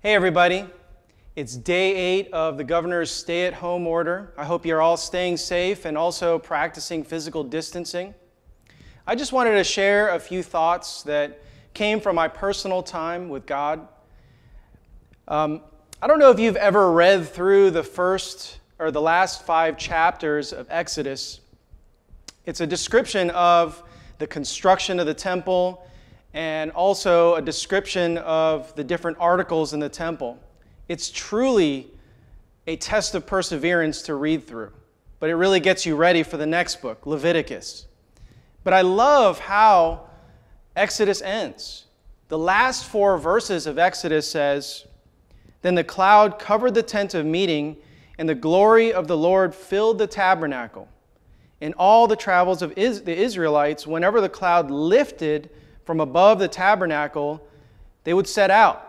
Hey everybody, it's day 8 of the governor's stay-at-home order. I hope you're all staying safe and also practicing physical distancing. I just wanted to share a few thoughts that came from my personal time with God. I don't know if you've ever read through the first or the last 5 chapters of Exodus. It's a description of the construction of the temple and also a description of the different articles in the temple. It's truly a test of perseverance to read through, but it really gets you ready for the next book, Leviticus. But I love how Exodus ends. The last 4 verses of Exodus says, "Then the cloud covered the tent of meeting, and the glory of the Lord filled the tabernacle. In all the travels of the Israelites, whenever the cloud lifted from above the tabernacle, they would set out.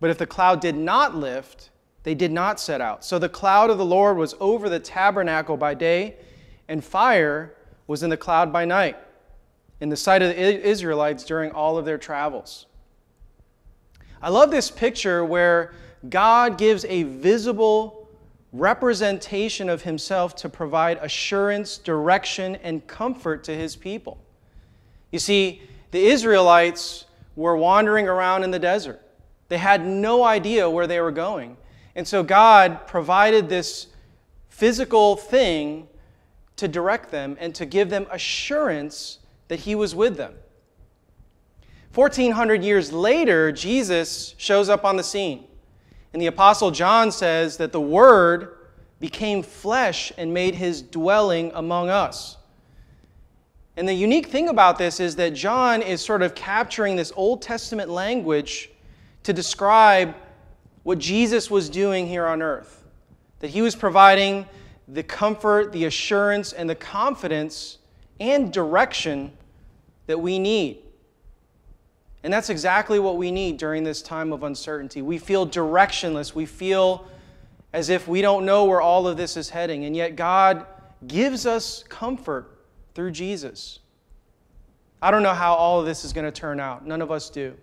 But if the cloud did not lift, they did not set out. So the cloud of the Lord was over the tabernacle by day, and fire was in the cloud by night, in the sight of the Israelites during all of their travels." I love this picture where God gives a visible representation of himself to provide assurance, direction, and comfort to his people. You see, the Israelites were wandering around in the desert. They had no idea where they were going. And so God provided this physical thing to direct them and to give them assurance that he was with them. 1,400 years later, Jesus shows up on the scene. And the Apostle John says that the Word became flesh and made his dwelling among us. And the unique thing about this is that John is sort of capturing this Old Testament language to describe what Jesus was doing here on earth. That he was providing the comfort, the assurance, and the confidence and direction that we need. And that's exactly what we need during this time of uncertainty. We feel directionless. We feel as if we don't know where all of this is heading. And yet God gives us comfort through Jesus. I don't know how all of this is going to turn out. None of us do.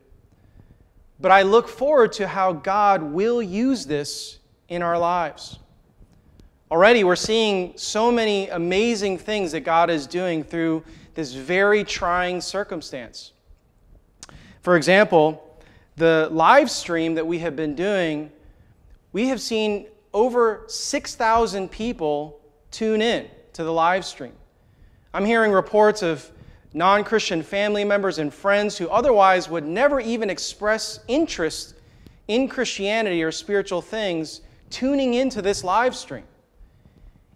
But I look forward to how God will use this in our lives. Already we're seeing so many amazing things that God is doing through this very trying circumstance. For example, the live stream that we have been doing, we have seen over 6,000 people tune in to the live stream. I'm hearing reports of non-Christian family members and friends who otherwise would never even express interest in Christianity or spiritual things tuning into this live stream.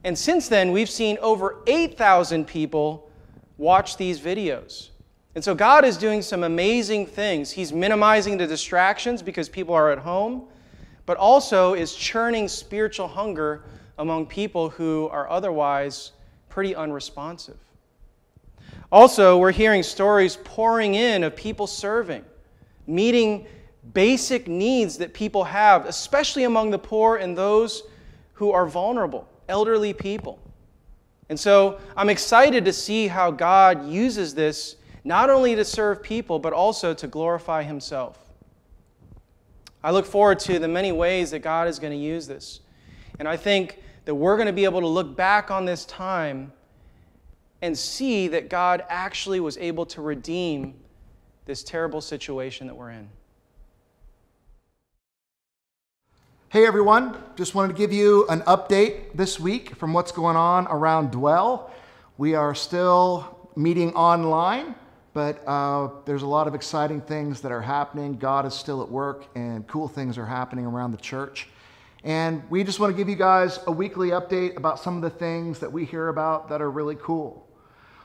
And since then, we've seen over 8,000 people watch these videos. And so God is doing some amazing things. He's minimizing the distractions because people are at home, but also is churning spiritual hunger among people who are otherwise pretty unresponsive. Also, we're hearing stories pouring in of people serving, meeting basic needs that people have, especially among the poor and those who are vulnerable, elderly people. And so I'm excited to see how God uses this not only to serve people, but also to glorify himself. I look forward to the many ways that God is going to use this. And I think that we're going to be able to look back on this time and see that God actually was able to redeem this terrible situation that we're in. Hey everyone, just wanted to give you an update this week from what's going on around Dwell. We are still meeting online, but there's a lot of exciting things that are happening. God is still at work and cool things are happening around the church. And we just want to give you guys a weekly update about some of the things that we hear about that are really cool.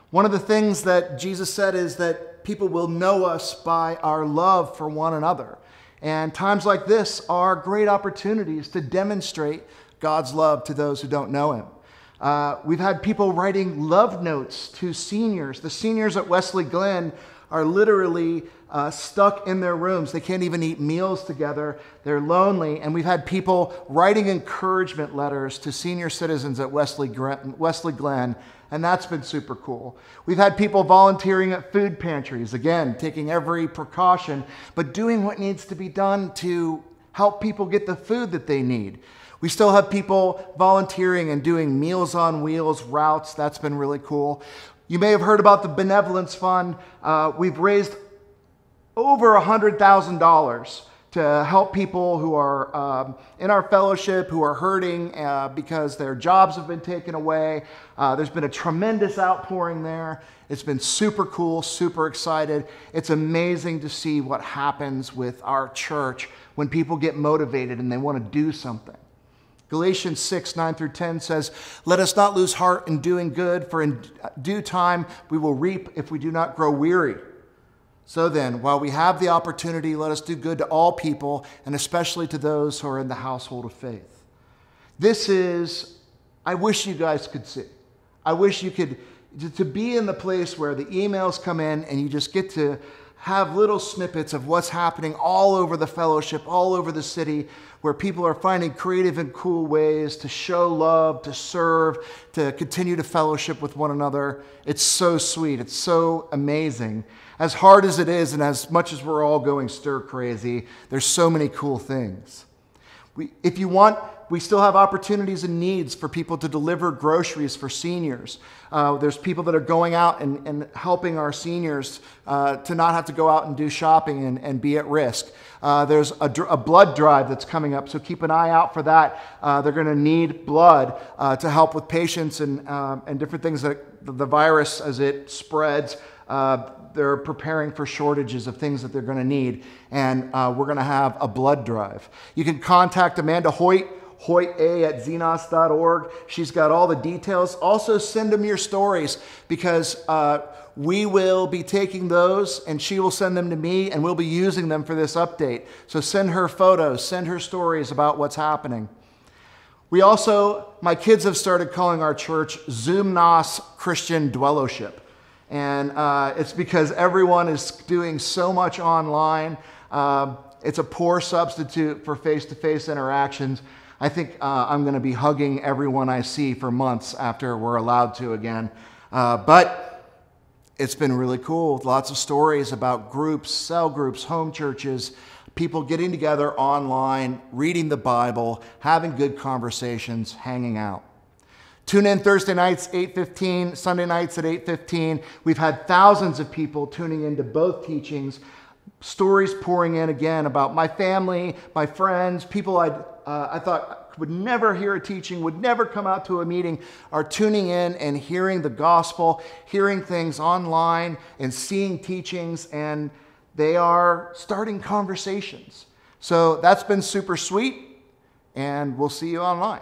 One of the things that Jesus said is that people will know us by our love for one another. And times like this are great opportunities to demonstrate God's love to those who don't know him. We've had people writing love notes to seniors. The seniors at Wesley Glen are literally stuck in their rooms. They can't even eat meals together. They're lonely. And we've had people writing encouragement letters to senior citizens at Wesley Glen, and that's been super cool. We've had people volunteering at food pantries, again, taking every precaution, but doing what needs to be done to help people get the food that they need. We still have people volunteering and doing Meals on Wheels routes. That's been really cool. You may have heard about the Benevolence Fund. We've raised over $100,000 to help people who are in our fellowship who are hurting because their jobs have been taken away. There's been a tremendous outpouring there. It's been super cool, super excited. It's amazing to see what happens with our church when people get motivated and they want to do something. Galatians 6, 9 through 10 says, "Let us not lose heart in doing good, for in due time we will reap if we do not grow weary. So then, while we have the opportunity, let us do good to all people, and especially to those who are in the household of faith." This is, I wish you guys could see. I wish you could, to be in the place where the emails come in and you just get to have little snippets of what's happening all over the fellowship, all over the city, where people are finding creative and cool ways to show love, to serve, to continue to fellowship with one another. It's so sweet. It's so amazing. As hard as it is, and as much as we're all going stir crazy, there's so many cool things. If you want, we still have opportunities and needs for people to deliver groceries for seniors. There's people that are going out and helping our seniors to not have to go out and do shopping and be at risk. There's a blood drive that's coming up, so keep an eye out for that. They're going to need blood to help with patients and different things that the virus, as it spreads, they're preparing for shortages of things that they're going to need, and we're going to have a blood drive. You can contact Amanda Hoyt, hoyta@xenos.org. She's got all the details. Also, send them your stories, because we will be taking those, and she will send them to me, and we'll be using them for this update. So send her photos, send her stories about what's happening. We also, my kids have started calling our church Zoomnos Christian Dwellowship. And it's because everyone is doing so much online. It's a poor substitute for face-to-face interactions. I think I'm going to be hugging everyone I see for months after we're allowed to again. But it's been really cool. Lots of stories about groups, cell groups, home churches, people getting together online, reading the Bible, having good conversations, hanging out. Tune in Thursday nights, 8:15, Sunday nights at 8:15. We've had thousands of people tuning into both teachings, stories pouring in again about my family, my friends, people I thought would never hear a teaching, would never come out to a meeting, are tuning in and hearing the gospel, hearing things online and seeing teachings, and they are starting conversations. So that's been super sweet, and we'll see you online.